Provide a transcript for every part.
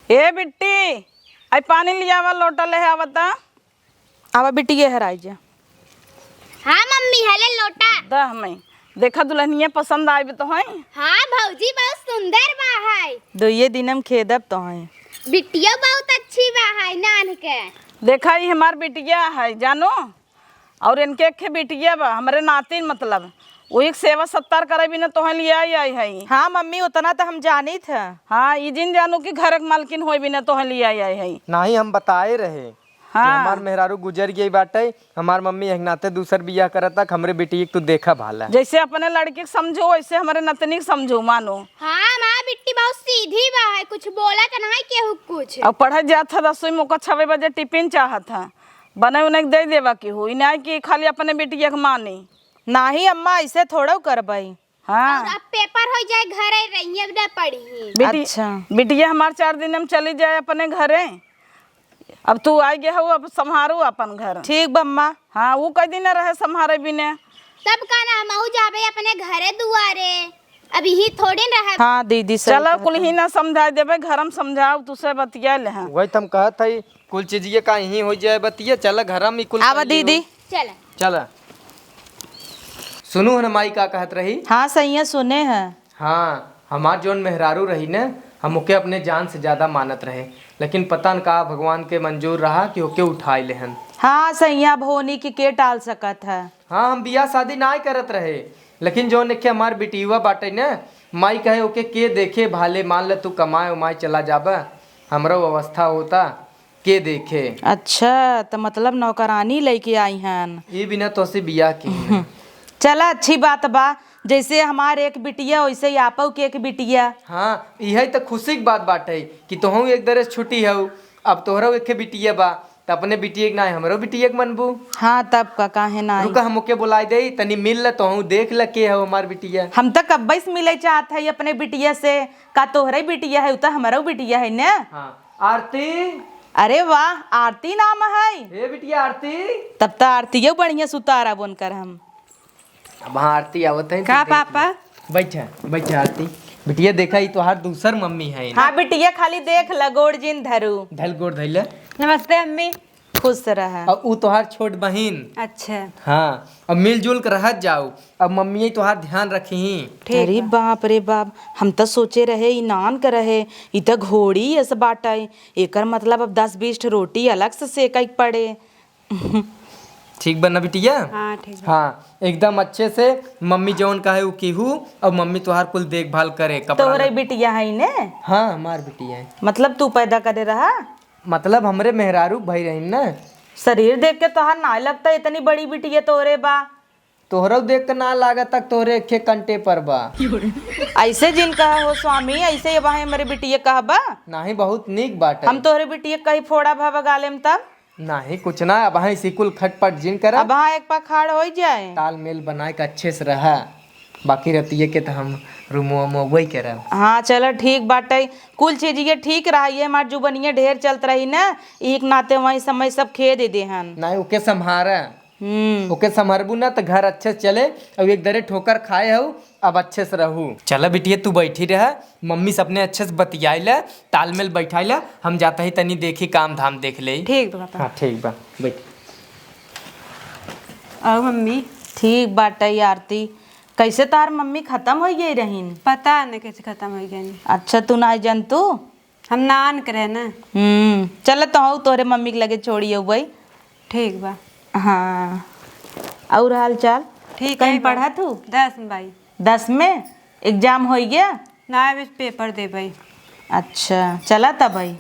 ए बिट्टी आई पानी लिया आवा लोटा ले आवता। आवा बिट्टी ये हराई जा। हाँ मम्मी हले लोटा दह में देखा दुल्हनिया पसंद आई तो है। हाँ भौजी बहुत सुंदर बा है। दुइये दिनम खेदब तो है। बिटिया बहुत अच्छी बा है नान के। देखा ही हमार बिटिया है जानो, और इनके एक बिटिया बा हमारे नातिन, मतलब वही सेवा सत्कार करे भी ना तो लिया आई है। हाँ मम्मी उतना तो हम जानी था। हाँ ई जिन जानू कि घर के मालकिन हो भी ना तो लिया आई है। नहीं हम बताए रहे हाँ। कि हमार मेहरारू गुजर गई बाटे, हमार मम्मी एक नाते दूसर बियाह करत तक हमरे बेटी तू देखा भाला। जैसे अपने लड़के के समझो वैसे हमारे नतनी के समझो मानो। हाँ माँ बिट्टी बहुत सीधी बा है, कुछ बोला तो नहीं केहू कुछ। अब पढ़े जात था रसोई मौका 6 बजे टिफिन चाहत था बने उन्हें दे देवा की हुई नहीं कि खाली अपने बेटिया के मानी। नाही अम्मा ऐसे थोड़ा करबई। हाँ और अब पेपर हो जाए घरे रहिए ना पढ़ी। अच्छा। बिटिया हमार 4 दिन में चली जाए अपने घरे। अब तू आई गया हो, अब संभारू अपन घर। ठीक बम्मा। हाँ वो कई दिन रहे संभारे बिने। तब का ना हम जाबे अपने घरे दुआरे, अभी ही थोड़ी न रहे। हाँ दीदी चलो कुल ही ना समझा देवे, घर में समझाओ तुसे बतिया ले। वही तुम कहत है कुल चीजिए का यही हो जाए बतिया। चल घर में कुल आवा दीदी। चल चल सुनू है माई का कहत रही। हाँ सही सुने हैं। हाँ हमार जोन मेहरारू रही न, हम ओके अपने जान से ज्यादा मानत रहे, लेकिन पता न का भगवान के मंजूर रहा कि ओके उठाई लेहन। हाँ सैया भोनी के टाल सकत है। हाँ हम बियाह शादी ना करत रहे, लेकिन जो नेखे हमार बिटिया बाटे न, माई कहे ओके के देखे भाले, मान ले तू कमाए उमाए चला जाबा, हमरो अवस्था होता के देखे। अच्छा तो मतलब नौकरानी लेके आई हैं। ये बिना तो से बियाह की। चला अच्छी बात बा, जैसे हमारे एक बिटिया वैसे ही आपो के एक बिटिया। हाँ यही तो खुशी की बात बाटे कि तोहू एक दरे छुट्टी हऊ, अब तोहरा एक बिटिया बा तो अपने बिटिया के ना हमरो बिटिया के मनबू। हाँ तब का काहे ना। रुका हम ओके बुलाई दे तनी मिल ल तोहू देख ल के हो हमार बिटिया। हम तो कब्बे से मिले चाहत है अपने बिटिया से। का तोहरे बिटिया है तो हमारो बिटिया है ना। हाँ आरती। अरे वाह आरती नाम है। ए बिटिया आरती। तब तो आरती बढ़िया सुतारा बनकर हम। अब हाँ आरती आवत है। का पापा? बैठा बैठा आरती। बिटिया देखा ही तोहार दूसर मम्मी है। हाँ बिटिया खाली देख लगोड़ जिन धरू। धल गोड़ धैले। नमस्ते अम्मी। खुश रहा। और ऊ तोहार छोट बहिन। अच्छा। हाँ अब मिलजुल कर रह जाओ, अब मम्मी तोहार ध्यान रखी। अरे बाप रे बाप, हम तो सोचे रहे ई नान कर रहे ई तो घोड़ी ऐसा बाटा है। एकर मतलब अब 10-20 रोटी अलग से सेक पड़े। ठीक बना बिटिया। हाँ ठीक। हाँ एकदम अच्छे से मम्मी जौन कहे उ कीहू, और मम्मी तुहार कुल देखभाल करे कपड़ा। तोहरे बिटिया है ने? हाँ हमार बिटिया है। मतलब तू पैदा करे रहा? मतलब हमरे मेहरारू भाई रही ना। शरीर देख के तोहार ना लगता इतनी बड़ी बिटिया तोरे बा। तोहरा देख के ना लागत तक तोरे खे कंटे पर बा। ऐसे जिन कहा हो स्वामी ऐसे ये बाहे मेरे बिटिया कहबा। नाही बहुत नीक बात है। हम तोहरे बिटिया कहीं फोड़ा भावा गालेम तब। नाही कुछ ना, अब हाँ इसी कुल खटपट जिन करा अब हाँ एक पखाड़ हो जाए। तालमेल बनाए के अच्छे से रहा, बाकी रतिये के तो हम रूमो वही करा। हाँ चलो ठीक बाटे, कुल चीज ये ठीक रही है। हमार जुबनिया ढेर चलत रही ना, एक नाते वही समय सब खे दे दे हन। नहीं ओके संभारा, ओके संभारबू ना तो घर अच्छे से चले। अब एक दरे ठोकर खाए हो, अब अच्छे से रहू। चलो बिटिया तू बैठी रह, मम्मी से अपने अच्छे से बतियाई ले, तालमेल बैठाई ले, हम जाते ही तनी देखी काम धाम देख ले। ठीक बा पापा। हाँ ठीक बा बैठ। और मम्मी? ठीक बाटे आरती, कैसे तार मम्मी खत्म हो गई रहीन? पता न कैसे खत्म हो गया। अच्छा तू ना जन तू हम नान करे ना। चल तो तोरे मम्मी के लगे छोड़िए भाई। ठीक बा। हाँ और हाल चाल ठीक कहीं है। पढ़ा तू? 10 भाई। 10 में एग्जाम हो गया? ना अभी पेपर दे भाई। अच्छा चला तब भाई।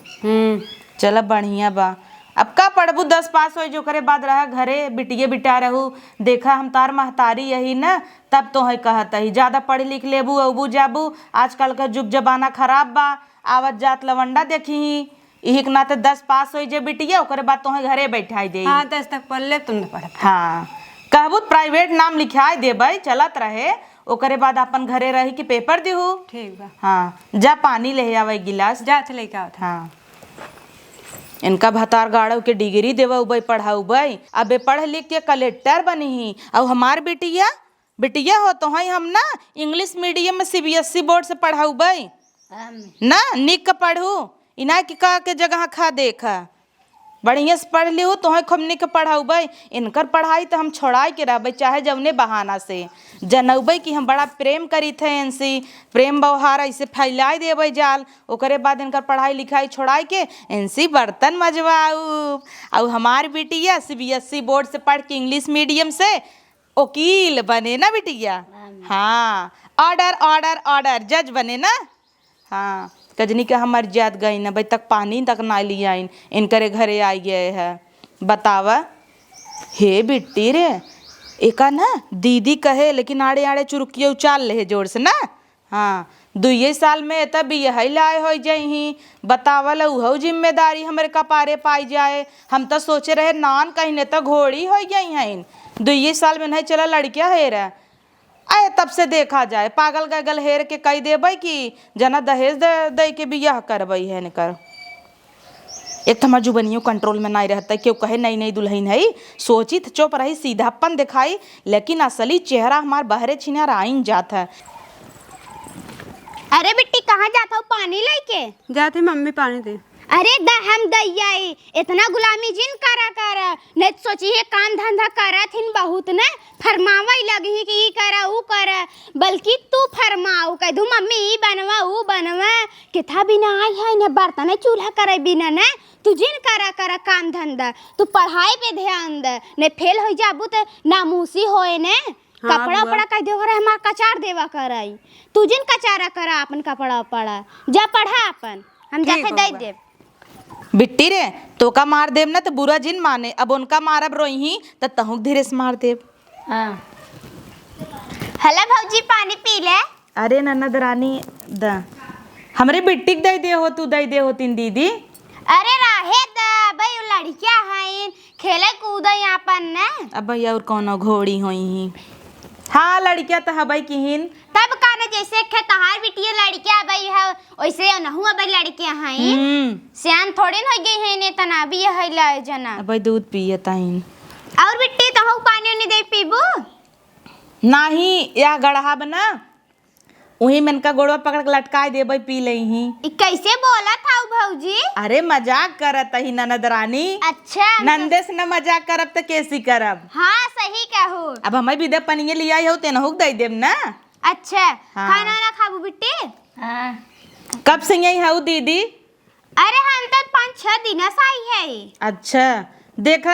चला बढ़िया बा। अब का पढ़बू 10 पास हो जो करे बाद रहा घरे बिटिया बिटा रहू। देखा हम तार महतारी यही ना, तब तो है कहत ही ज्यादा पढ़ लिख लेबू अबू जाबू। आजकल का जुग जमाना खराब बा, आवत जात लवंडा देखी। यही के नाते 10 पास हो जे बिटिया, ओकरे बाद तो घरे बैठाई दे। हाँ 10 तक पढ़ ले, तुम न पढ़। हाँ कहबू प्राइवेट नाम लिखाई देबै, चलत रहे। ओकरे बाद अपन घरे रही कि पेपर दिहू। ठीक बा। हाँ जा पानी ले आवा एक गिलास। जा थे लेके आओ। हाँ इनका भतार गाड़व के डिग्री देवा भाई पढ़ाऊ भाई, अबे पढ़ लिख के कलेक्टर बनी ही। और हमार बिटिया बिटिया हो तो है हम ना इंग्लिश मीडियम में CBSE बोर्ड से पढ़ाऊ भाई ना, निक का पढ़ू। इना की का के जगह खा देखा बढ़िया से पढ़ लिहू तोहे हमनी के पढ़ाऊबै इनकर पढ़ाई तो हम छोड़ाई के रहबै चाहे जौने बहाना से जनौबै कि हम बड़ा प्रेम करी थे इनसे प्रेम व्यवहार ऐसे फैला देबै जाल ओकरे बाद इनकर पढ़ाई लिखाई छोड़ाई के इनसे बर्तन मजवाऊ और हमार बिटिया CBSE बोर्ड से पढ़ के इंग्लिश मीडियम से वकील बने ना बिटिया। हाँ ऑर्डर ऑर्डर ऑर्डर जज बने ना। हाँ कजनी के हमर जात गई न भाई तक पानी तक ना लिया इनकरे घरे आई गए है बतावा। हे बिट्टी रे एका ना दीदी कहे लेकिन आड़े आड़े चुरुकिया उचाल ले जोर से ना। हाँ 2 साल में तब यही लाए हो जाही बतावल उहो जिम्मेदारी हमारे कपारे पाई जाए। हम तो सोचे रहे नान कहीं ने तो घोड़ी हो गई हैं 2 साल में नहीं चला लड़किया है रे आए तब से देखा जाए पागल गगल हेर के कही देबै कि जना दहेज दे के बियाह करबै है निकर। एक तो हमार जुबनियों कंट्रोल में नहीं रहता क्यों कहे नई नई दुल्हन है सोची तो चुप रही सीधापन दिखाई लेकिन असली चेहरा हमार बहरे छिनार आइन जात है। अरे बिट्टी कहाँ जाता हूँ पानी लेके? जाते मम्मी पानी दे। अरे हम दैयाई इतना गुलामी जिन करा नहीं सोची है काम धंधा करा थिन बहुत ने फरमावई लगी कि ई करा ऊ करा बल्कि तू फरमाऊ कह दू मम्मी ई बनवा ऊ बनवा किथा बिना आई है ने बर्तन चूल्हा करे बिना ने तू जिन करा काम धंधा तू पढ़ाई पे ध्यान दे ने फेल हो जाबू तो नामूसी होए ने। कपड़ा उपड़ा कह दे हमार कचार देवा कराई तू जिन कचारा करा अपन कपड़ा उपड़ा जा पढ़ा अपन हम जाके दे देब। बिट्टी रे तो का मार देव ना तो बुरा जिन माने अब उनका मारब रोही तो तहु धीरे से मार देव। हेलो भौजी पानी पी ले। अरे ननद रानी द हमरे बिट्टी के दे दे हो तू दे दे हो तीन दीदी। अरे राहे द भाई लड़किया हैं खेले कूदे अपन ने अब भैया और कौनो घोड़ी होई ही। हाँ लड़किया तो हबई किहिन तब काने जैसे खेतहार बिटिया लड़किया भाई है वैसे नहु अब लड़किया हैं सियान थोड़ी न हो गई है ने तना भी है ला जना अब दूध पिए ताइन और बिट्टी तो पानी नहीं दे पीबू नाही या गढ़ा बना वही मन का गोड़वा पकड़ के लटकाए देबै पी लही। कैसे बोला था भौजी? अरे मजाक करत ही ननद रानी। अच्छा नंदे से न मजाक करब तो कैसी करब। हाँ सही कहू। अब हमें विदे पनिये लिया हो तेन हुक दे देब ना। अच्छा हाँ। खाना ना खाबू बिट्टी? हाँ। कब से यही हूँ दीदी? अरे हम तो 5-6 दिन से आई है। अच्छा देखा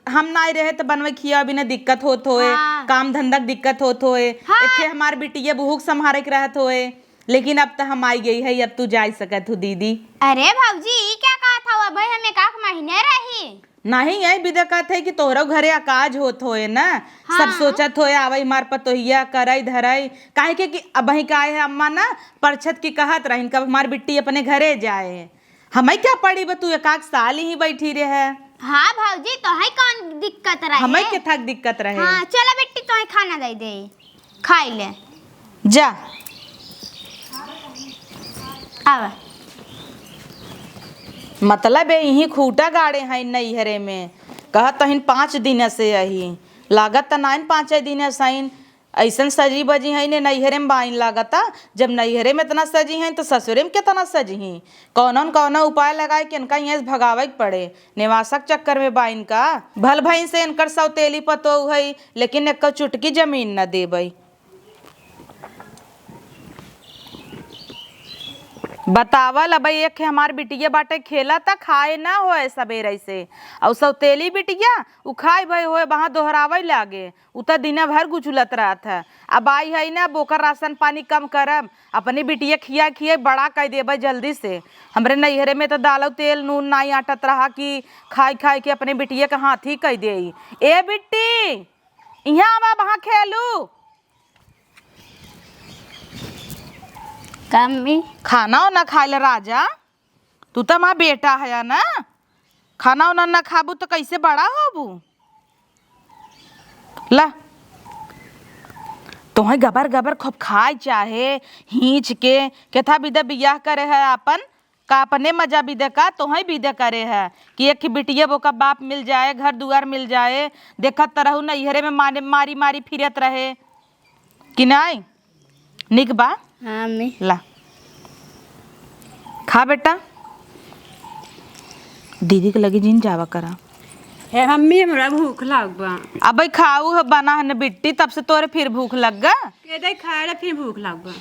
हम ना रहे तो बनवे खिया भी ना दिक्कत होत होए। हाँ। काम धंधा दिक्कत होत होए। हाँ। एक हमार बिटिया बहुक संभारे के रहत होए लेकिन अब तो हम आई गई है अब तू जा सकत हो दीदी। अरे भौजी क्या कहा था अब हम 1 महीने रही नहीं यही विदा कहते है कि तोहरा घरे अकाज होत होए ना। हाँ। सब सोचत होए आवई मार पतोहिया करई धरई काहे के कि अब ही का है अम्मा ना परछत की कहत रही कब हमार बिट्टी अपने घरे जाए हमें क्या पड़ी बा तू 1 साल ही बैठी रहे। हाँ भौजी तो है कौन दिक्कत रहे? हमें के थक दिक्कत रहे। हाँ चला बेटी तो खाना दे दे खाई ले जा आवा। मतलब यही खूटा गाड़े हैं नैहरे में कहत तहिन 5 दिन से यही लागत त नाइन 5 दिन सही ऐसन सजी बजी है ने नैहरे में बाइन लागता जब नैहरे में इतना सजी हैं तो ससुरे में कितना सजी हैं कौन उपाय लगाए कि इनका यहाँ से भगावे के पड़े निवासक चक्कर में बाइन का भल भई से इनकर सौतेली पतो है लेकिन एक चुटकी जमीन न देबै। बतावल अब एक हमार बिटिया बाटे खेला था खाए ना होए सवेरे से और सौतेली बिटिया उ खाए भई होए वहाँ दोहरावे लागे उ तो दिन भर गुचुलत रहा था। अब आई है ना बोकर राशन पानी कम करब अपनी बिटिया खिया खिया बड़ा कह देबै जल्दी से। हमरे नैहरे में तो दाल तेल नून नहीं आटत रहा कि खाई खाई के अपने बिटिया के हाथ ही कह दे ए बिट्टी यहाँ आवा वहाँ खेलू कम्मी खाना ना खाए राजा तू तो माँ बेटा है ना खाना उना ना खाबू तो कैसे बड़ा होबू। ला तुम्हें गबर गबर खूब खाए चाहे हिंच के था विदा बियाह करे है अपन का अपने मजा विदा का तुम्हें विदा करे है कि एक बिटिया वो का बाप मिल जाए घर दुआर मिल जाए देखत तो रहू नैहरे में मारी मारी फिरत रहे कि नहीं निक बा। हाँ मैं ला खा बेटा दीदी के लगे जिन जावा करा। हे मम्मी हमरा भूख लाग बा। अब खाऊ है बना है न बिट्टी, तब से तोरे फिर भूख लग गा। केदे खाए ला फिर भूख लाग बा।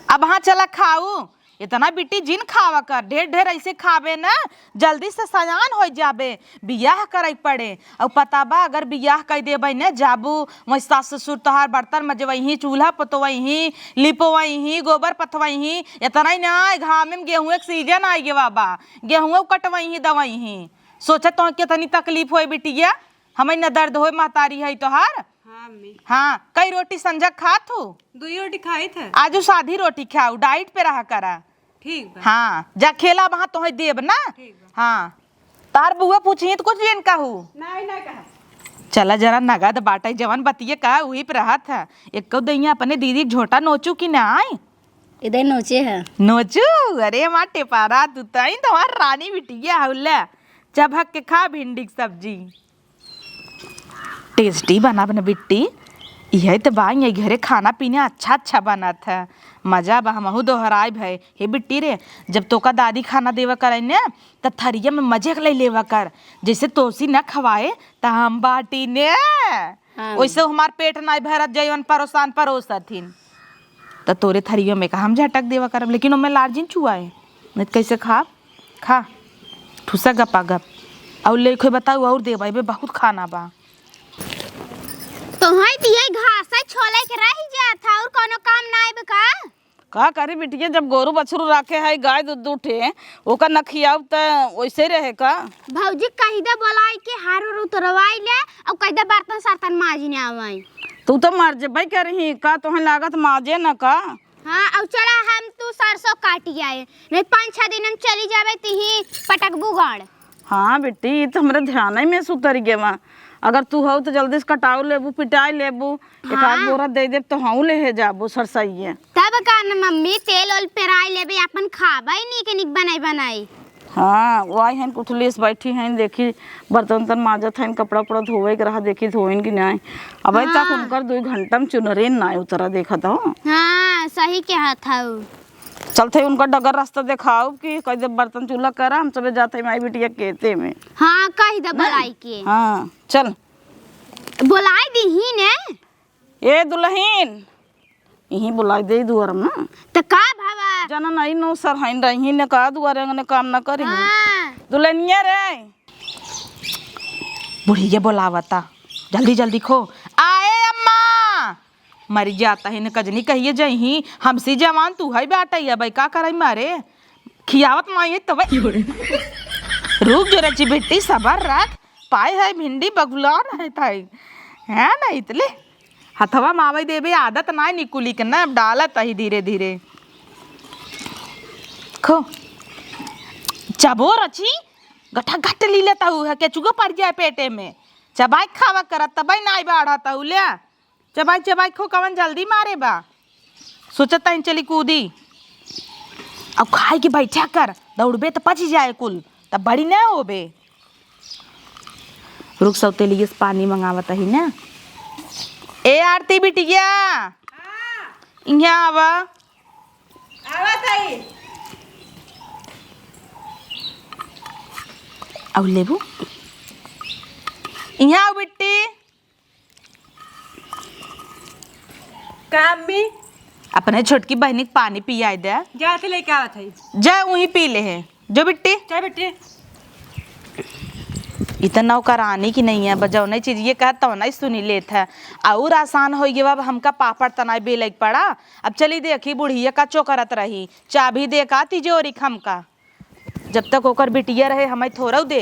अब हाँ चला खाऊ, इतना बिट्टी जिन खावा कर, ढेर ढेर ऐसे खावे ना जल्दी से सयान हो जाबे, बियाह करे पड़े। और पता बा अगर बियाह कर देबे न जाबू वही सास ससुर तोहार बर्तन मजवही, चूल्हा पतवही, लिपवही, गोबर पथवही, इतना ही ना घाम में गेहूं के सीजन आई गे बाबा, गेहूं कटवही दवही। सोचा तो कितनी तकलीफ होए बिटिया, हमें न दर्द होए महतारी है तोहार। हाँ मम्मी। हाँ कई रोटी संजक खात हो? 2 रोटी खाई थे। आजू साधी रोटी खाऊ, डाइट पे रहा करा। ठीक बा। हाँ जा खेला वहाँ तो देब ना। हाँ तार बुआ पूछी तो कुछ जिन कहू नहीं कहा। चला जरा नगद बाटा जवन बतिये का वही पे रहा था। एक कौ दैया अपने दीदी झोटा नोचू की ना आई? इधर नोचे है। नोचू? अरे माँ टेपारा तू तई तुम्हार रानी बिटिया हौला। चबक के खा भिंडी की सब्जी, टेस्टी बना बना बिट्टी। यही तो बा ये घरे खाना पीना अच्छा बना था, मजा बा। हमहू दोहराए भाई हे बिट्टी रे, जब तोका दादी खाना देवा करे न त थरिया में मजे ले लेवा कर। जैसे तोसी न खवाए त हम बाटी ने वैसे हमार पेट नहीं भरत जैवन परोसान परोसथिन त तोरे थरिया में का हम झटक देवा करब, लेकिन ओमे लार्जिन चुआए नहीं कैसे खा ठुसा गपा गप। और ले कोई बताऊ और देवा बे बहुत खाना बा। तो है दिए घास छोले के रह जात और कोनो काम नाइ बका। का करे बिटिया, जब गोरू बछरू रखे है गाय दूध उठे ओका न खियाव त वैसे रहे का। भौजी कही दे बोलाई के हारो उतरवाई ले और कही दे बर्तन सर्तन माजी ने आवाई। तू तो मर जेबे करही का, तोहे लागत माजे न का। हाँ और चला हम तू सरसों काटी आए, नहीं 5-6 दिन हम चली जावे तिही पटकबू गाड़। हाँ बेटी तो हमारे ध्यान ही में सुतर गेवा। अगर तू हो तो जल्दी से कटाऊ लेबू, पिटाई लेबू, एक आध बोरा दे दे तो हाँ ले जाबू सरसइये। तब का न मम्मी तेल ओल पेराई लेबे अपन खाबाई नी के निक बनाई। हाँ वो आई हैं कुठलीस बैठी हैं, देखी बर्तन तन माजत हैं, कपड़ा उपड़ा धोवे के रहा, देखी धोइन की नहीं। अब तक उनकर 2 घंटा में चुनरे ना उतरा देखा था। हाँ सही कहा था। चलते उनका डगर रास्ता दिखाओ कि कई दे बर्तन चूल्हा करा, हम सब जाते माई बिटिया कहते में। हाँ कही दे बोलाई के। हाँ चल बोलाई दी ही ने ए दुल्हन यही बुलाई दे दुआर में तो का भावा जना नहीं नो सर हइन रही ने का दुआरे ने काम ना करी। हाँ दुल्हनिया रे बुढ़िया बोलावता, जल्दी जल्दी खो। आए अम्मा मर जाता है न कजनी कहिए जही हमसी जवान तू है बाटैया भाई का करे मारे खियावत माई तब रुक जो रची बेटी सबर रख पाए है भिंडी बगुला है थाई है ना इतले हथवा मावई देबे आदत ना निकुली के ना डालत ही धीरे धीरे खो चबो रची गठा घट ली लेता हूँ के चुगो पड़ जाए पेटे में चबाई खावा करत तबाई नाई बाढ़ता हूँ ले चबाई चबाई खो कवन जल्दी मारे बा सोचता इन चली कूदी अब खाए के बैठा कर दौड़बे तो पच जाए कुल तब बड़ी ना होबे। रुक सौते लिए पानी मंगावत ही ना। ए आरती बिटिया यहाँ आवा अब लेबू यहाँ आओ बिट्टी। काम में अपने छोटकी बहनी के पानी पिया दे जाते लेके आवत है। जा वहीं पी ले है जो बिट्टी। चाय बेटे इतना करानी की नहीं है बजौने चीज ये कहा तो नहीं सुनी लेत है और आसान हो गया। अब हमका पापड़ तनाई बेलक पड़ा। अब चली देखी बुढ़िया का चोकरत रही चाबी दे का तिजोरी खमका जब तक ओकर बिटिया रहे हमें थोड़ा दे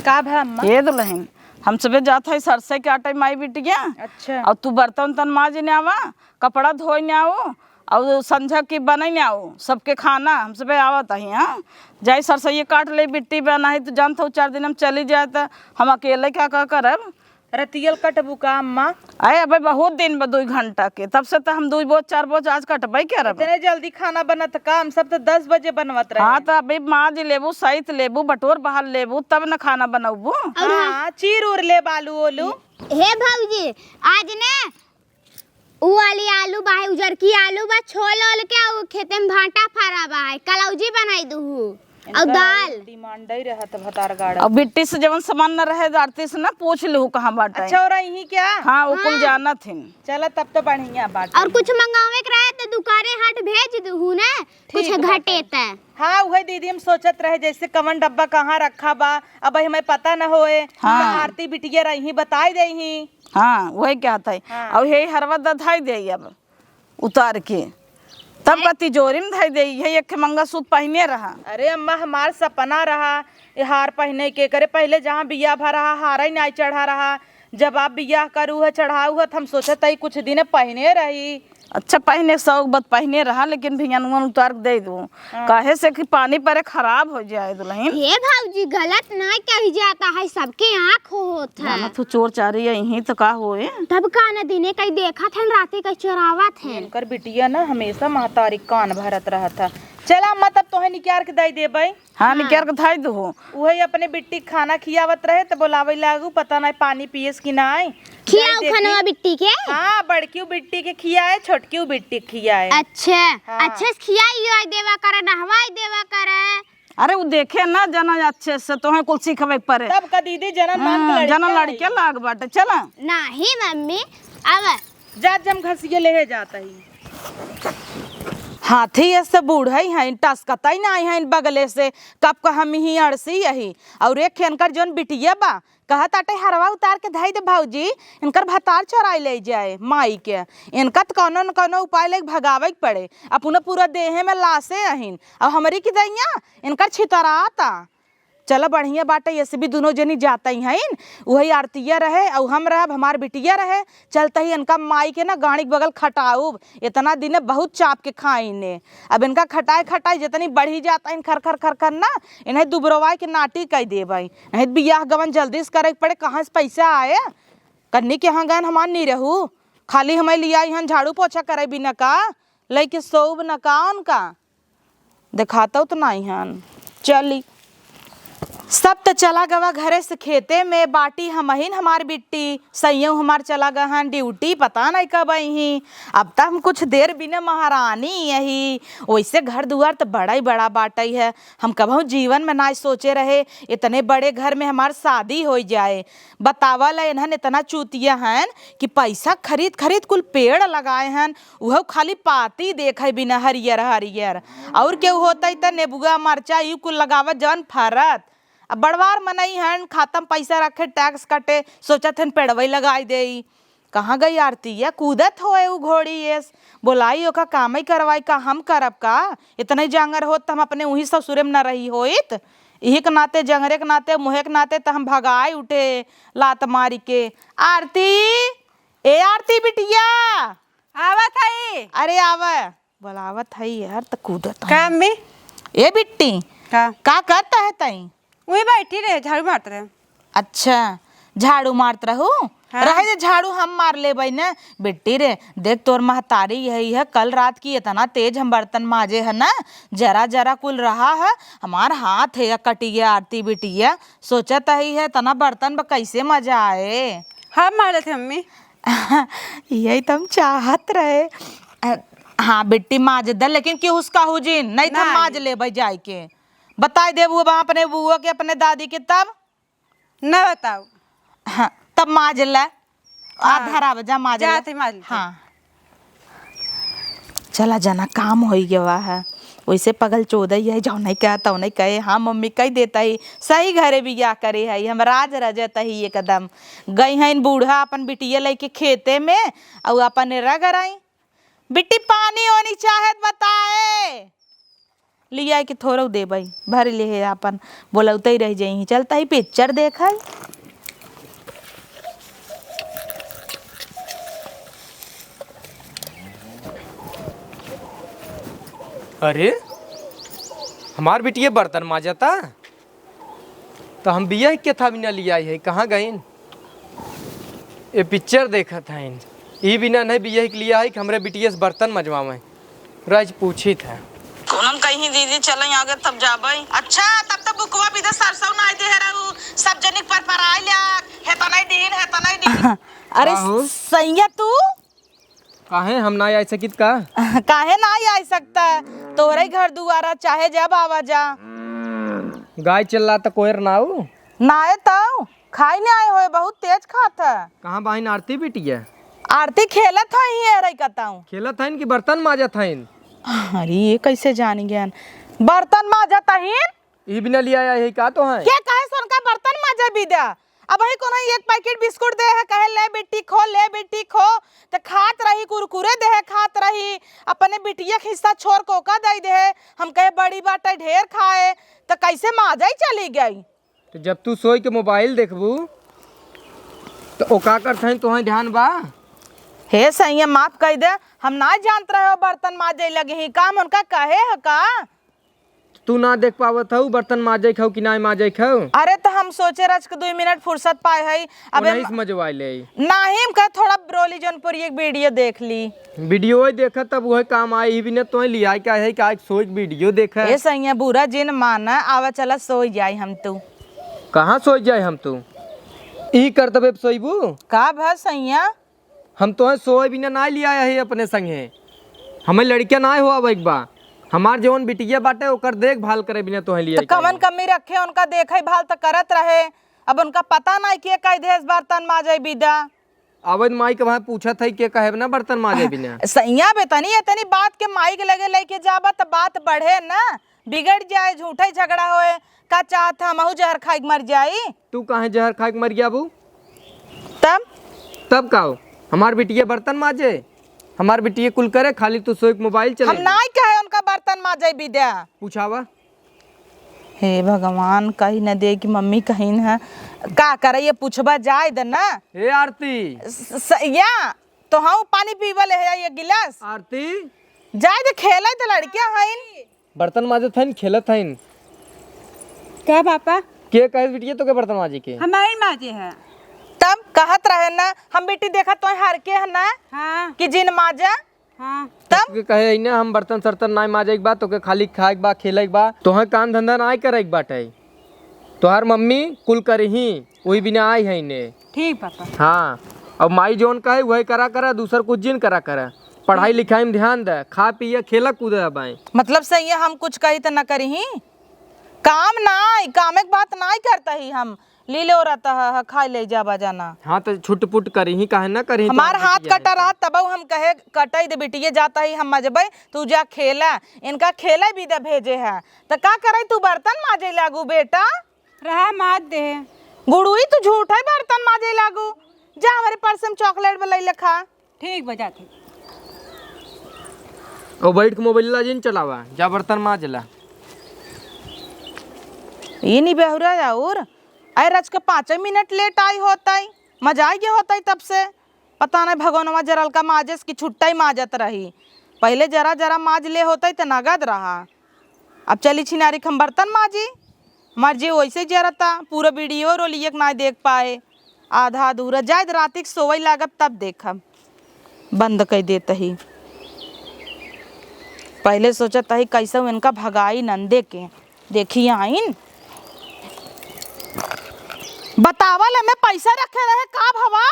का भा अम्मा। ए दुल्हन हम सबे जात है सरसे के आटे माई बिटिया। अच्छा और तू बर्तन तन माज ने आवा, कपड़ा धोए ने आओ और संझा की बने ने आओ, सबके खाना हम सबे आवत है। हाँ जाई सरसैये काट ले बिट्टी बना है तो जानत हो 4 दिन हम चली जाए तो हम अकेले क्या करब। रतियल कटबू का अम्मा। अरे अबे बहुत दिन में 2 घंटा के तब से तो हम 2 बोझ 4 बोझ आज कटबे क्या रब। इतने जल्दी खाना बनत का हम सब तो 10 बजे बनवत रहे। हाँ तो अभी माज लेबू सहित लेबू बटोर बहाल लेबू तब न खाना बनाबू। हाँ चीर उर ले बालू ओलू। हे भौजी आज ने उ वाली आलू बा है, उजर की आलू बा, छोल ओल के उ खेते में भांटा फरा बा है, कलौजी बनाई दूहू और दाल। डिमांड ही रहत भतार गाड़ा। अब बिट्टी से जवन सामान न रहे आरती से ना पूछ लू कहाँ बाटा अच्छा हो रही क्या? हाँ वो कुल जाना थी। चला तब तो बढ़िया बात। और कुछ मंगावे के रहे तो दुकाने हाट भेज दूहू ना, कुछ घटे त। हाँ वही दीदी हम सोचत रहे जैसे कवन डब्बा कहाँ रखा बा, अब हमें पता न होए। हाँ। आरती बिटिया रही बताई दे ही। हाँ वही क्या था। अब यही हरवा दधाई दे अब उतार के तब का तिजोरी में धाई दे है, एक मंगलसूत्र पहने रहा। अरे अम्मा हमार सपना रहा ये हार पहने के करे, पहले जहाँ बिया भा रहा हारा ही नहीं चढ़ा रहा, जब आप बिया करू है चढ़ाऊ है हम सोचत ही कुछ दिन पहने रही। अच्छा पहने शौक बत पहने रहा, लेकिन भियानुआ उतार दे दूँ काहे से कि पानी परे खराब हो जाए दुल्हन। हे भाऊजी गलत ना कही जाता है, सबके आँख होत है। जाना तू चोर चारी यही तो का होए। तब का न दिने कहीं देखा था राते कहीं चोरावत है। इनकर बिटिया ना हमेशा महतारी कान भरत रहा था। चला अम्मा तब तोहे निकाल के दे देबै। हाँ निकाल के धाई दू। वही अपने बिट्टी खाना खियावत रहे तो बोलावे लागू, पता नहीं पानी पियस कि नहीं। खियाऊ खनवा बिट्टी के। हाँ बड़की बिट्टी के खियाए, छोटकी बिट्टी के खियाए। अच्छा हाँ। अच्छे से खियाई देवा करे, नहवाई देवा करे। अरे वो देखे ना जना अच्छे से तो है कुल सीखवे परे। तब का दीदी जनन मान के जना लड़के लाग बाटे। चला नहीं मम्मी अब जा जम घसिए ले जाता ही। हाथी ऐसे बूढ़ा ही हैं टसकता ही नहीं है बगले से, कब का हम ही अड़सी यही। और एक खेनकर जोन बिटिया बा कहा ताटे हरवा उतार के धाई दे भाऊजी, इनकर भतार चोराई ले जाए माई के। इनका तो कौनो न कौनो उपाय ले भगावे के पड़े, अपने पूरा देह में लाशे अहिन और हमारी की दैया इनकर छितराता। चलो बढ़िया बाटे, ऐसे भी दोनों जनी जाता ही हैं। वही आरतिया रहे और हम रहे हमार बिटिया रहे, चलता ही इनका माई के ना गाड़ी के बगल खटाऊ। इतना दिन बहुत चाप के खाई ने, अब इनका खटाए खटाए जितनी बढ़ी जाता है खर खर खर खर ना, इन्हें दुबरवाई के नाटी कह दे भाई। नहीं बियाह गवन जल्दी से करे पड़े, कहाँ से पैसा आए कन्नी के यहाँ गन हमार नहीं रहू, खाली हमें लिया यहाँ झाड़ू पोछा करे भी न का लेके सोब न का उनका दिखाता तो नहीं हन। चली सब तो चला गवा घरे से खेते में, बाटी हमहिन हमार बिट्टी सैयों हमार चला गहन ड्यूटी, पता नहीं कब आई। अब तक हम कुछ देर बिना महारानी यही। वैसे घर दुआर तो बड़ा ही बड़ा बाटा ही है, हम कभी जीवन में ना सोचे रहे इतने बड़े घर में हमार शादी हो जाए। बतावल इन्हन इतना चूतिया हैं कि पैसा खरीद खरीद कुल पेड़ लगाए हैं, वह खाली पाती देखे बिना हरियर हरियर। और केहू होता ही तो नेबुआ मरचा यू कुल लगावत जवन फरत। अब बड़वार मनई हन खातम पैसा रखे टैक्स कटे, सोचत हन पेड़वई लगाई दे। कहाँ गई आरती या कूदत होए उ घोड़ी ये बोलाई ओका काम ही करवाई का हम करब का। इतने जंगर होत हम अपने वही ससुरे में न रही होइत, यही के नाते जंगरे के नाते मुहे के नाते तो हम भगाए उठे लात मारी के। आरती ए आरती बिटिया आवत है। अरे आवा बोलावत है यार तो कूदत का अम्मी ए बिट्टी का करता है तई? वही बैठी रहे झाड़ू मारते रहे। अच्छा झाड़ू मारत रहू। हाँ। रहे जे झाड़ू हम मार ले भाई ना बेटी रे, देख तोर महतारी यही है, कल रात की इतना तेज हम बर्तन माजे है ना, जरा जरा कुल रहा है हमार हाथ है कटिया। आरती बिटिया सोचत ही है तना बर्तन में कैसे मजा आए। हाँ मार लेते अम्मी। यही तो हम चाहत रहे। हाँ बेटी माज दे, लेकिन क्यों उसका हुजिन नहीं था माज ले भाई जाए के बताई दे वो वहाँ अपने बुआ के अपने दादी के तब न बताओ। हाँ तब माज ले आधा रावजा माज जाते माज लेते। हाँ चला जाना काम हो गया है। वैसे पगल चौदह है जाओ नहीं कहा तो नहीं कहे। हाँ मम्मी कह देता ही सही घरे भी क्या करे है, हम राज रजत ही एकदम गई हैं बूढ़ा अपन बिटिया लेके खेते में और अपन रग आई बिट्टी पानी होनी चाहे बताए लिया कि थोड़ा दे भाई भर ले अपन बोलते ही रह जाई। चलता ही पिक्चर देखा। अरे हमार बिटिया बर्तन माजता तो हम बिया के था बिना लिया है, कहाँ गए? ये पिक्चर देखा था इन ये बिना नहीं बिया के लिया है कि हमरे बिटिया से बर्तन मजवावे राज पूछी था। कोनम कहीं दीदी चले आगे तब जाबई। अच्छा तब तक बुकवा भी दे सरसों ना दे रहू सब जनिक पर पराई ला है तो नहीं दिन है तो नहीं दिन। अरे सैया तू काहे हम ना आ सकित का? काहे ना आ सकता है, तोरे घर दुआरा चाहे जब आवा जा। गाय चल रहा तो कोयर ना आऊ? ना आए तो खाई नहीं आए होए, बहुत तेज खात है। कहाँ बहन आरती बिटिया? आरती खेलत है ही रही कहताऊँ। खेलत हइन कि बर्तन माजत हइन? अरे ये कैसे जान गया? बर्तन माजत हइन। ई बिना लिया है का तो है? क्या कहे सोन का बर्तन माजे बिदा? अब वही कोनो एक पैकेट बिस्कुट दे है, कहे ले बेटी खो, ले बेटी खो, तो खात रही, कुरकुरे दे है खात रही, अपने बिटिया के हिस्सा छोड़ कोका दे दे है, हम कहे बड़ी बात है ढेर खाए, तो कैसे माजा ही चली गई। तो जब तू सोई के मोबाइल देखबू तो ओका करत हइन तो ध्यान बा? हे सही माफ कह दे, हम ना जानत रहे हो बर्तन माजे लगे ही, काम उनका कहे है का? तू ना देख पावत हूँ बर्तन माजे खाऊ कि ना माजे खाऊ? अरे तो हम सोचे रच के 2 मिनट फुर्सत पाए है, अब नहीं समझवाई ले। नहीं का थोड़ा ब्रोली जनपुर एक वीडियो देख ली। वीडियो देखा तब वही काम आई भी ने तो लिया क्या है कि सोच वीडियो देखा। ये सही बुरा जिन माना, आवा चला सो जाए हम। तू कहाँ सोच जाए हम? तू ई कर तबे सोईबू का भा सैया? हम तो सोए बिना ना लिया है अपने संगे। हमें लड़कियां ना हो अब एक बा, हमार जवन बिटिया बाटे ओकर देखभाल करे बिना तो लिया। तो कवन कमी रखे उनका देखे भाल तो करत रहे, अब उनका पता नहीं कि कई देश बर्तन माजे बिदा। अवध माई के वहाँ पूछा था कि कहे ना बर्तन माजे बिना। सैया बेतनी इतनी बात के माई के लगे लेके जाबा तो बात बढ़े ना, बिगड़ जाए, झूठे झगड़ा होए। का चाहत हम जहर खाई मर जाई? तू कहे जहर खा के मर गया बू? तब का हो? हमार बिटिया बर्तन माजे, हमार बिटिया कुल करे, खाली तू सोई मोबाइल चले। हम नहीं कहे उनका बर्तन माजे बिदा। पूछावा। हे भगवान, कहीं न दे कि मम्मी कहीं न का करे, ये पूछबा जाए दे ना। हे आरती या तो हम पानी पीवल है ये गिलास। आरती जाए दे, खेले तो लड़कियां हइन। बर्तन माजत हइन, खेलत हइन। क्या पापा? के कहे बिटिया तो के बर्तन माजे के? हमारी माजे है। तब कहत रहे ना, हम बेटी देखा तो हार के है ना हाँ कि जिन माजा। हाँ तब के कहे ना हम बर्तन सर्तन ना माजे के बाद तो के खाली खाए के बाद खेले के बाद तोहे काम धंधा ना करे के बाटे। तोहार मम्मी कुल करही, वही बिना आई है ने। ठीक पापा। हाँ, अब माई जोन कहे वही करा करा, दूसर कुछ जिन करा करा। पढ़ाई लिखाई में ध्यान दे, खा पिए खेला कूदे बाई। मतलब सही है, हम कुछ कही तो न करी, काम ना काम एक बात ना करता ही, हम लीले हो रहता है खाई ले जाबा जाना। हाँ तो छुट पुट करी काहे ना करी? हमार हाथ कटा रहा तब हम कहे कटाई दे बिटिया जाता ही हम मजबे, तू जा खेला, इनका खेला भी दे भेजे है तो का करे? तू बर्तन माजे लागू बेटा? रहा मात दे। गुड़ुई तू झूठ है, बर्तन माजे लागू। जा हमारे पर्स में चॉकलेट बलई लिखा। ठीक बजाते। और बैठ के मोबाइल ला जिन चलावा, जा बर्तन माजला। ये नहीं बेहुरा और अरे रच के 5 मिनट लेट आई होता ही, मजा आई गया होता ही। तब से पता नहीं भगवानवा जरल का माजस की छुट्टा ही माजत रही, पहले जरा जरा माज ले होता ही तो नगद रहा। अब चली छिनारी हम बर्तन माजी, मर्जी वैसे जरता, पूरा वीडियो रोलिए ना देख पाए, आधा अधूरा। जाए रात सोवई लागब तब देखब, बंद कर देता ही। पहले सोचता ही कैसे इनका भगाई नंदे के, देखी आइन बतावल में पैसा रखे रहे का भवा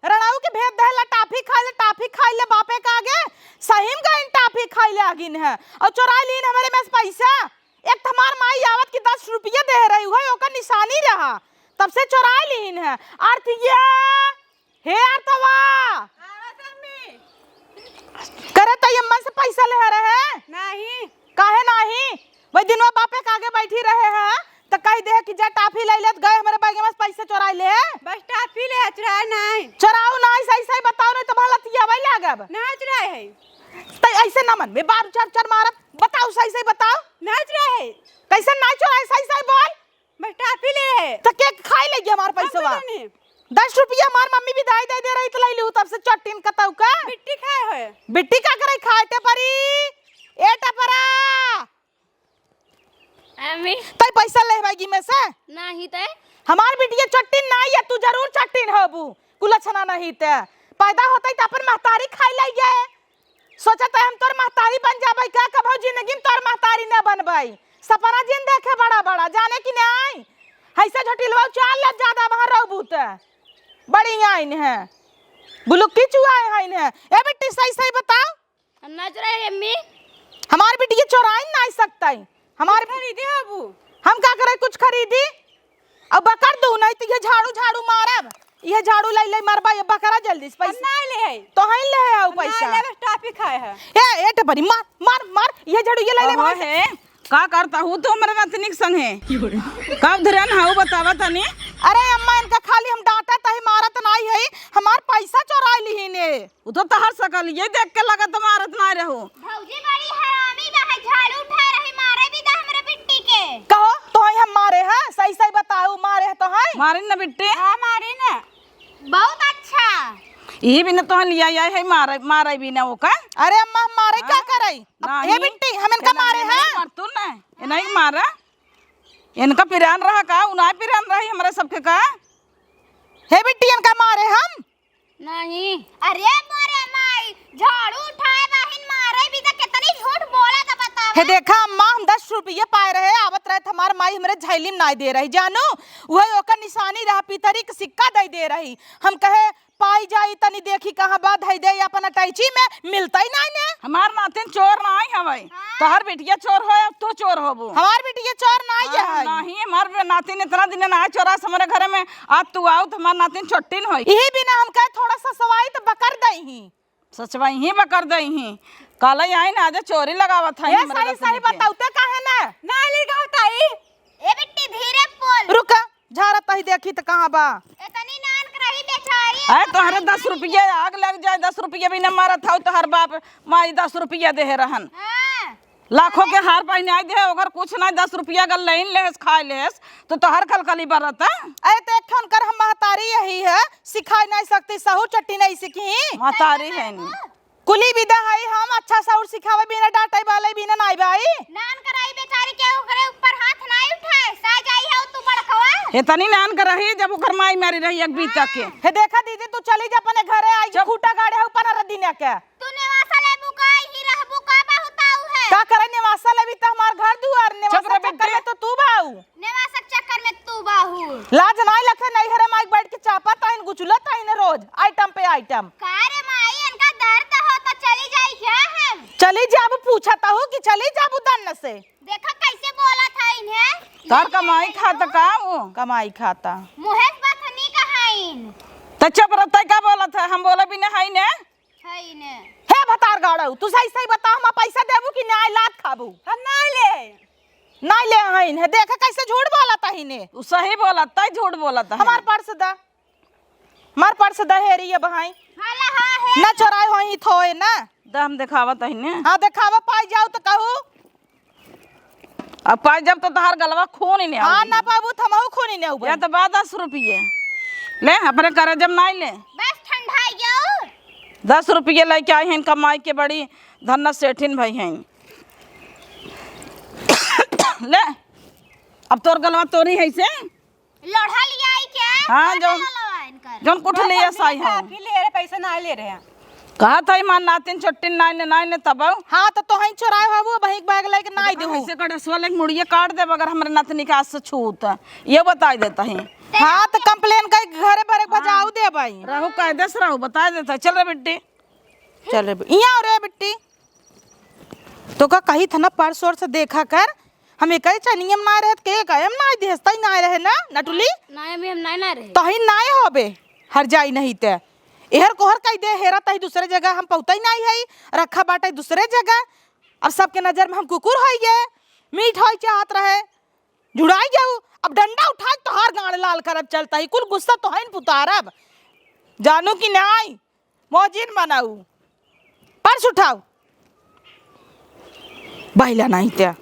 रणाऊ के भेद दे ला, टाफी खाई ले बापे का आगे सही में गइन टाफी खाई ले आगिन है और चोरा लीन हमारे में पैसा। एक हमार माई आवत की 10 रुपया दे रही है, ओकर निशानी रहा, तब से चोरा लीन है। आरतिया हे आरतवा करत ये मन से पैसा ले रहे नहीं। काहे नहीं? वही दिनवा बापे का आगे बैठी रहे हैं तो कह दे कि जा टाफी ले लेत गए हमारे बैग में पैसे चुरा ले। बस टाफी ले चुराए नहीं। चुराओ नहीं, सही सही बताओ नहीं तो भला तिया वही लागब ना चुराए है। तो ऐसे ना मन में बार चर चर मारत, बताओ सही सही बताओ। ना चुराए है। कैसे ना चुराए, सही सही बोल। बस टाफी ले है। तो के खाई ले गया हमार पैसा? 10 रुपया हमार मम्मी भी दाई दे रही तो ले लू, तब से चट्टीन कताऊ का मिट्टी खाए है। बिट्टी का करे खाए टेपरी ए टेपरा अम्मी तई पैसा ले भाईगी में से नहीं ते हमार बिटिया चट्टीन नहीं है, तू जरूर चट्टीन होबू, कुलछना नहीं ते पैदा होता तो अपन महतारी खाई ले गए। सोचता हम तोर महतारी बन जाबे का, कभो जिंदगी में तोर महतारी न बनबई। सपना जिन देखे बड़ा बड़ा जाने कि नहीं, ऐसे झटिलवा चाल ले ज्यादा वहां रहबू ते बड़ी आइन है। बुलुक्की चुआए हैं इन्हें। ए बेटी सही सही बताओ, नच रहे अम्मी। हमारी बेटी ये चोराई ना आ सकता है हमारे। खरीदे अबू हम का करे कुछ खरीदी? अब बकर दू नहीं तो ये झाड़ू झाड़ू मारब, ये झाड़ू लाई लाई मारबा, ये बकरा जल्दी से हम पैसा ना ले है तो हैं ले आओ पैसा। ना ले टॉफी खाए है। ए टपरी मार मार मार, ये झाड़ू ये लाई ले ओहो है का करता हूँ तो हमारे नतनिक संग है कब धरन हाउ बतावा तनी। अरे अम्मा इनका खाली हम डांटा तही मारत नहीं है, हमार पैसा चोरा ली ने। वो तो तहर सकल ये देख के लगा तुम्हारत ना रहू। भौजी बड़ी हरामी बा है, झाड़ू उठा रही मारे भी दा हमरे बिट्टी के। कहो तो हैं हम मारे हैं, सही सही बताओ मारे हैं तो हैं। मारे न बिट्टे हाँ मारी ना। बहुत अच्छा। ये भी न तो लिया आए है मारे मारे भी न वो का। अरे अम्मा हम मारे क्या करई? नहीं। ये बिट्टी हम इनका मारे हैं। मार तू ना ये नहीं मारा, इनका पिरान रहा का उनाय पिरान रही हमारे सबके का। हे बिट्टी इनका मारे हम नहीं। अरे मोरे माई झाड़ू उठाए बाहिन मारे भी दा, कितनी झूठ बोला था बताओ। हे देखा अम्मा हम 10 रुपये पाए रहे, आवत रहे हमार माई हमरे झैली में नहीं दे रही जानू, वही ओकर निशानी रहा पितरी के सिक्का दे रही। हम कहे पाई जाई तनी देखी कहाँ बात है दे अपन अटैची में मिलता ही नहीं ने। हमार नातिन चोर ना आई हवई तोहर बिटिया चोर हो अब तो चोर होबू। हमार बेटी ये चोर नहीं है। नहीं हमार नातिन इतना दिन ना चोरा हमारे घर में, आज तू आओ तो हमार नातिन छोटिन होई। यही बिना हम कहे थोड़ा सा सवाई तो बकर दई ही। सचवाई ही बकर दई ही काला आई ना आज चोरी लगावत है। ये सही सही बताओते काहे ना? ना ले गाँव ताई। ए बिट्टी धीरे बोल। रुक झारा तही देखी तो कहाँ बा। इतनी नान करही बेचारी। अरे तोहरे 10 रुपये आग लग जाए, 10 रुपये भी न मारा था तो हर बाप माई 10 रुपया दे रहन। हां लाखों के हार पहनाई दे अगर कुछ नहीं 10 रुपया अगर लेन लेस खाए लेस तो तोहर कलकली बरत। अरे तो एक कर हम महतारी यही है, सिखा नहीं सकती, सहू चट्टी नहीं सीखी। महतारी है नी कुली विदा है हम अच्छा सहूर सिखावे बिना डांटे वाले बिना नहीं भाई। नान कराई बेचारी के ओकरे ऊपर हाथ नहीं उठाए, सा जाई है तू बड़कवा। इतनी नान कर रही जब ओकर माई मारी रही एक बीता के। हे देखा दीदी तू चली जा अपने घरे, आई खूटा गाड़े हो 15 दिन के। तू नेवासा ले बुका ही रहबू का बहुताऊ है। का करे निवासा लेबी त हमार घर दुआर चुप निवासा रह चक्कर बेटे। में तो तू बाऊ। नेवासा चक्कर में तू बाहू। लाज नहीं लखे नहीं हरे माइक बैठ के चापा ताइन गुचुला ताइन रोज आइटम पे आइटम। का रे माई इनका दर्द हो तो चली जाई क्या हम। चली जाब पूछता हूँ कि चली जाब दन्न से। देखा कैसे बोला था इन्हें। तार कमाई खाता का वो कमाई खाता मुहेश बथनी कहाइन तो चुप रहता का बोला था हम बोला भी नहीं है ने। है ने। हे भतार गाड़ू तू सही सही बता हम पैसा देबू कि नहीं लात खाबू। हम ना ले। नहीं ले हईन है देखा कैसे झूठ बोला ताहिने। तू सही बोला तय झूठ बोला था। हमार पर्स दा, हमार पर्स दा हेरी है बहाई हाला हां है। ना चोराए होई थोए ना। दम दिखावा तही ने। हाँ देखावा पाई जाओ तो कहू। अब पाई जब तो तहार गलवा खून ही नहीं हाँ आओगी। ना पाबू थमाऊ खूनी ने उबा। या तो बाद 10 रुपये ले अपने करे जब नहीं ले बस ठंडा जाओ। 10 रुपये लेके आई हैं कमाई के बड़ी धन्ना सेठिन भाई हैं। ले अब तोर गलवा तोरी है से लोढ़ा लिया आई क्या। हाँ, जो जौन कुछ ले साई हो टॉफी ले रहे पैसा ना ले रहे हैं। कहा था मान नातिन छोटिन नाइन नाइन तब हाँ तो तोहई चोराए हबू बहिक बैग लेके नाई देहू। ऐसे का डसवा लेके मुड़िए काट दे अगर हमारे नातनी का से छूत ये बता देता है। हाँ तो कंप्लेन कर घरे भरे बजाऊ दे भाई। रहू कायदे से रहू बता देता चल रे बिट्टी। चल रे यहाँ रे बिट्टी तो का कही था ना पर्स और से देखा कर हम एक नियम ना रहे के कायम ना देहस्ता ही ना रहे ना नटुली ना अभी हम ना रहे। तो ही ना होबे हर जाई नहीं ते एहर कोहर कही दे हेरा तही दूसरे जगह हम पौता ही नहीं है रखा बाटे दूसरे जगह। अब सबके नजर में हम कुकुर हो गए मीठ हो चाहत रहे जुड़ाई जाऊ। अब डंडा उठा तो हार गाड़ लाल करब चलता ही कुल गुस्सा तो है पुतारब जानू कि नहीं मौजिन बनाऊ। पर्स उठाओ बहिला नहीं ते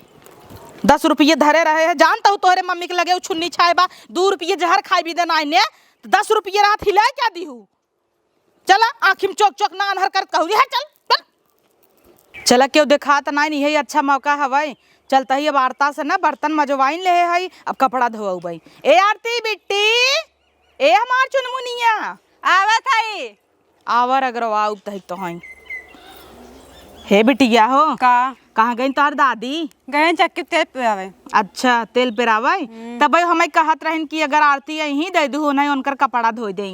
10 रुपये धरे रहे हैं जानता हूँ तोहरे मम्मी के लगे छुन्नी छाए बा 2 रुपये जहर खाई भी देना ने 10 रुपये रात हिलाए क्या दी हूँ। चला आँखिम चौक चौक ना अनहर कर कहू है चल चल चला क्यों देखा तो नहीं यही अच्छा मौका हवाई चलता ही अब आरता से ना बर्तन मजवाइन ले है अब कपड़ा धोऊ भाई। ए आरती बिट्टी ए हमार चुनमुनिया आवत है आवर अगर आऊ तही तो हई। हे बिटिया हो का कहाँ गई तोहर दादी। गए चक्की तेल पे आवे। अच्छा तेल पेरावे तब भाई हमें कहत रहन कि अगर आरती यही दे दू नहीं उनकर कपड़ा धो दे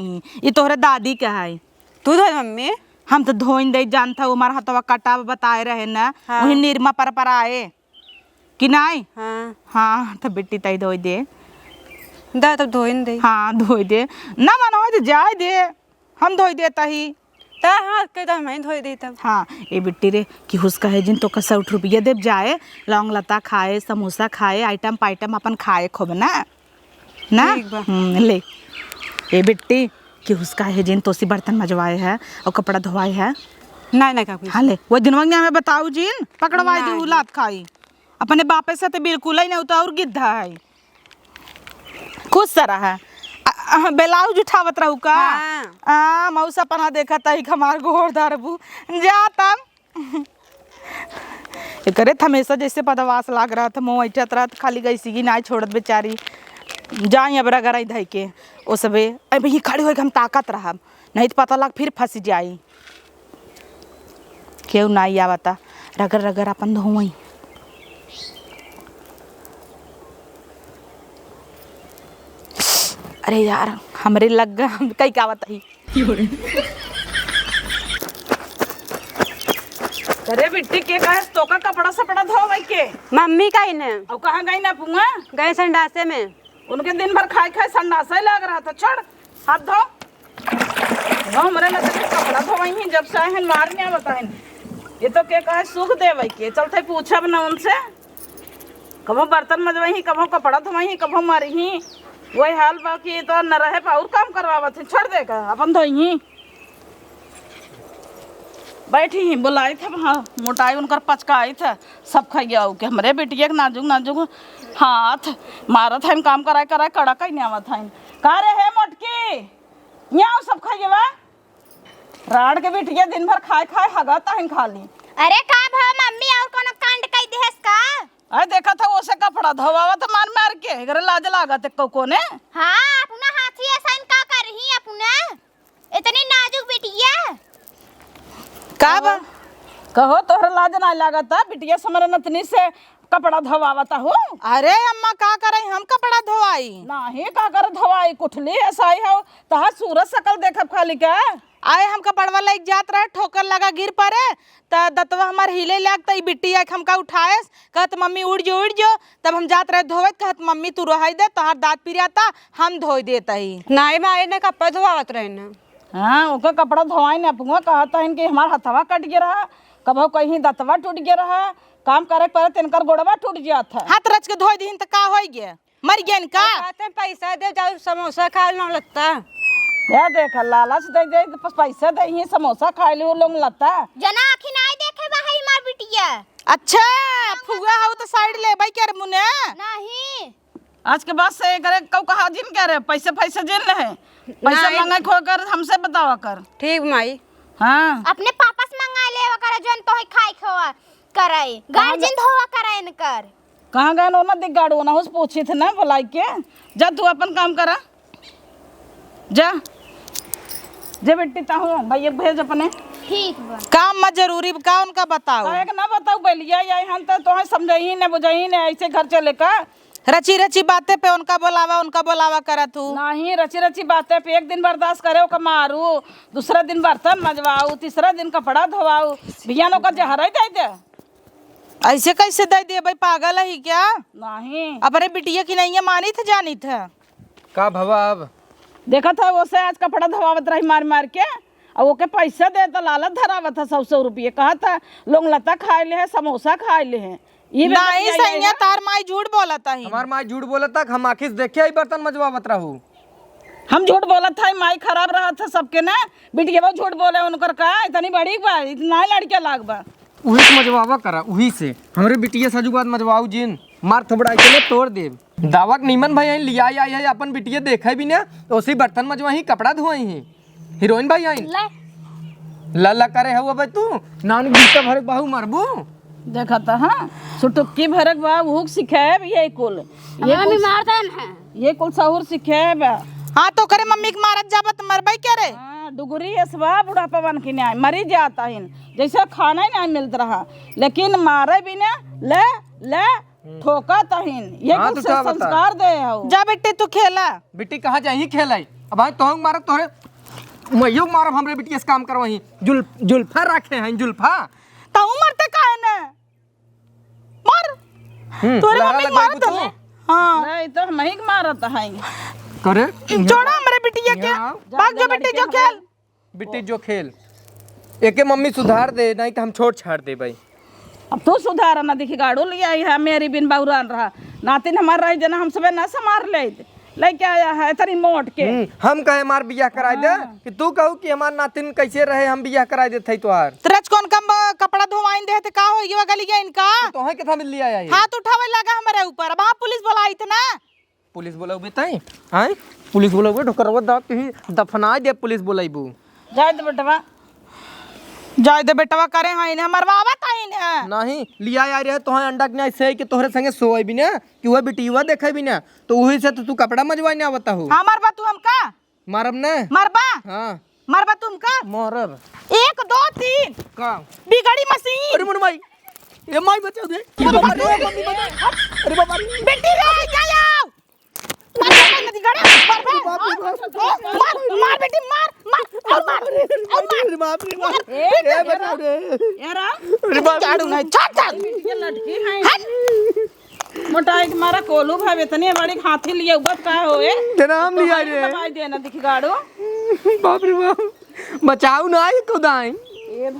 ये तोहरे दादी के है। तू धो मम्मी। हम तो धोइन दे जानता हूँ हमारा हथवा कटा बताए रहे ना। हाँ। वही निरमा पर आए कि नहीं। हाँ हाँ तो बेटी तई धोई दे। दा तब धोइन दे। हाँ धोई दे ना मन हो तो जाए दे हम धोई देता ही। ता हाथ के तो मैं धोई दी तब। हाँ ए बिट्टी रे कि हुसका है जिन तो का 60 रुपया देव जाए लौंग लता खाए समोसा खाए आइटम पाइटम अपन खाए खूब ना ना। ठीक बा। ले ए बिट्टी कि हुसका है जिन तोसी बर्तन मजवाए है और कपड़ा धोवाए है। नहीं का हाँ ले वो दिनवा में हमें बताऊ जिन पकड़वाई दी नहीं। उलाद खाई अपने बापे से तो बिल्कुल ही नहीं होता और गिद्धा है खुश सरा है। ब्लाउज उठावत रहू का। हाँ। मौसा पना देखा था हमार गोर धरबू जा तम करे हमेशा जैसे पदवास लाग रहा था मुँह ऐठत रहा खाली गई सी ना छोड़त बेचारी जाई अब रगड़ धई के ओ सबे अब ये खड़ी होके हम ताकत रहा नहीं तो पता लग फिर फंस जाई केहू नहीं आवता रगड़ रगड़ अपन धोई। अरे यार हमरे लग गया हम कई का बताई। अरे बिट्टी के कहे तो का कपड़ा सपड़ा धो गई के मम्मी का ही ने और कहाँ गई ना पुंगा गए संडासे में। उनके दिन भर खाए खाए संडासा ही लग रहा था। छोड़ हाथ धो हमरे न कपड़ा धोवई ही जब से आए मार नहीं बताए ये तो के कहे सुख देवई के चलते पूछब न उनसे कभो बर्तन मजवही कभो कपड़ा धोवही कभो मरही वही हाल बाकी तो न रहे और काम करवावत है। छोड़ देगा अपन धोई बैठी ही बुलाई थे हाँ मोटाई उनकर पचकाई थे सब खा गया के हमरे बेटिया के नाजुक नाजुक हाथ मारत है काम कराए कराए कड़क ही नहीं आवत है का रे है मोटकी यहाँ सब खा गया राड़ के बेटिया दिन भर खाए खाए हगाता है खाली। अरे का भा मम्मी और कोनो कांड कई देहस का। अरे देखा था वो से कपड़ा धोवावा तो मार मार के अगर लाज लागत कोने। हाँ अपना हाथी ऐसा का कर रही अपना इतनी नाजुक बिटिया का बा कहो तोहरा लाज ना लागता बिटिया समर नतनी से कपड़ा धोवावता हो। अरे अम्मा का करे हम कपड़ा धोवाई नाही का कर धोवाई कुठली ऐसा ही हो तहा सूरज सकल देखब खाली का आए हम कपड़वा लाइक जात रहे ठोकर लगा गिर पड़े त दतवा हमार हिले लगता बिट्टी आके हमका उठाएस कहत मम्मी उड़ जो तब हम जात रहे धोवत कहत मम्मी तू रहाई दे तोहार दांत पिरियाता हम धोई देता ही। नहीं माई ने कपड़ा धोवावत रहे ना। हाँ ओके कपड़ा धोवाई न पुआ कहता है कि हमार हथवा कट गया रहा कभो कहीं दतवा टूट गया रहा काम करे पर तिनकर गोड़वा टूट जात है। हाथ रच के धोई दीन त का होई गे मर गेन का। कहते पैसा दे जाओ समोसा खा लो लगता। या देख लालच दे दे तो पैसा दे ही समोसा खाए ली लोग लता जना आखी नहीं देखे भाई मार बिटिया। अच्छा फुगा हो तो साइड ले भाई क्या मुने नहीं आज के बाद से करे कौ कहा जिन कह रहे पैसे पैसे जिन रहे पैसा नहीं। मांगे खो कर हमसे बतावा कर। ठीक माई। हाँ अपने पापा से मंगा ले करे जन तो ही खाई खवा कराई गार्जियन धोवा कराई न कर। कहाँ गए ना दिख गाड़ू ना उस पूछी थे ना बुलाई के जा तू अपन काम करा जा जे बेटी ताहू भैया भेज अपने ठीक बा काम में जरूरी का उनका बताओ एक ना बताऊ बैलिया आई हम तो समझही न बुझही न ऐसे घर चले का रची रची बातें पे उनका बोलावा करा तू नहीं रची रची बातें पे एक दिन बर्दाश्त करे ओका मारू दूसरा दिन बर्तन मजवाऊ तीसरा दिन कपड़ा धोवाऊ भैया का जहर दे दे ऐसे कैसे दे दिए भाई पागल है क्या। नहीं अब अरे बिटिया की नहीं है मानी थे जानी थे का भवा अब देखा था वो से आज कपड़ा धोवावत रही मार मार के और ओके पैसा दे तो लालच धरावत था 100 रुपये कहा था लोग लता खाए ले है समोसा खाए ले है ये भी नहीं बतिया सही है तार माई झूठ बोलता है। हमार माँ झूठ बोला तक हम आखिर देखे ही बर्तन मजवावत रहू। हम झूठ बोला था माई खराब रहा था सबके ना बिटिया वो झूठ बोले उनकर का इतनी बड़ी बा इतना लड़के लाग बा उही से मजवावा करा उही से हमरे बिटिया सजू बात मजवाऊ जिन मार थोड़ा के तोड़ देव दावा नीमन भाई लिया आई है अपन बिटिया देखा भी ना उसी बर्तन मजवाही कपड़ा धोई ही हीरोइन भाई आई ला करे हुआ भाई तू नान बीता भरे बाहू मरबू देखा था हाँ सुटुक्की भरक बा भूख सिखाए ये कुल मम्मी मारता है ये कुल सहूर सिखाए बा। हाँ तो करे मम्मी के मारत जाबत मरबई क्या रे। डुगरी इसबा बुढ़ापा बन के नहीं मरी जाता है जैसे खाना ही नहीं मिलता रहा लेकिन मारे भी ना ले ले ठोका तहिन ये हाँ, कुछ तो क्या बता? संस्कार दे हो जा बेटे तू खेला बेटी कहाँ जाही खेलाई अब भाई तो मारा तोरे मइयो मारब हमरे बिटिया से काम करवाही जुल्फा रखे हैं जुल्फा तो मरते काहे ने मर तोरे लहरा मम्मी लगवाई मारत तू? है हां नहीं तो हम ही मारत है करे छोड़ा हमारे बिटिया के यहाँ। भाग जो बेटे जो खेल बिट्टी जो खेल एके मम्मी सुधार दे नहीं तो हम छोड़ छाड़ दे भाई। अब तू सुधार ना देखी गाड़ू ले आई है मेरी बिन बहुरान रहा नातिन हमार रही जना हम सब ना समार ले के आया है तरी मोट के हम कहे मार बियाह कराए दे कि तू कहू कि हमार नातिन कैसे रहे हम बियाह कराए देते तोहार तरज कौन कम कपड़ा धोवाइन दे का हो गया गली गया इनका तो है के मिल लिया है हाथ उठावे लगा हमारे ऊपर अब वहाँ पुलिस बुलाई थे ना पुलिस बोलाबे तई हैं पुलिस बोलाबे ढोकरवा दा कहीं दफना दे पुलिस बोलाइबू जाय दे बेटवा करे हैं इन्हें मरवावा ताई ने नहीं लिया आ रहे तो अंडा के ऐसे कि तोहरे संगे सोए भी ना कि वह बिटिया देखे भी ना तो वही से तो तू कपड़ा मजवाई ना आवता हो। हाँ मरबा तू हमका मारब ना मरबा हाँ मरबा तुमका मारब 1 2 3 का बिगड़ी मशीन अरे मुन भाई ये माई बचा दे अरे बाबा बेटी रे क्या जाओ मार बेटी मार और मार अरे बाप रे बाप ए बचा दे यारा अरे बाप झाड़ू नहीं छट ये लड़की है मोटाई के मारा कोलू भाई इतनी बड़ी हाथी लिए उगत का होए तेरा हम लिया रे दवाई देना दिख गाड़ो बाप रे बाप बचाऊ ना आई खुदाई ए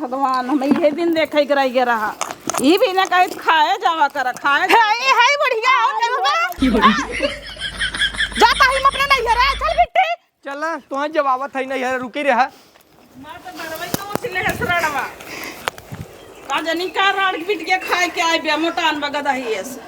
भगवान हम ये दिन देखे कराई गे रहा ई भी ना कहे खाए जावा कर खाए है बढ़िया जाता ही अपने नहीं है चल बेटी चल तो जब आवत है ना यार रुके रहा मां तो बड़वई तो सिले हसराड़वा का जनी का राड़ बिट के खाए के आए बे मोटान बगदा ही ऐसे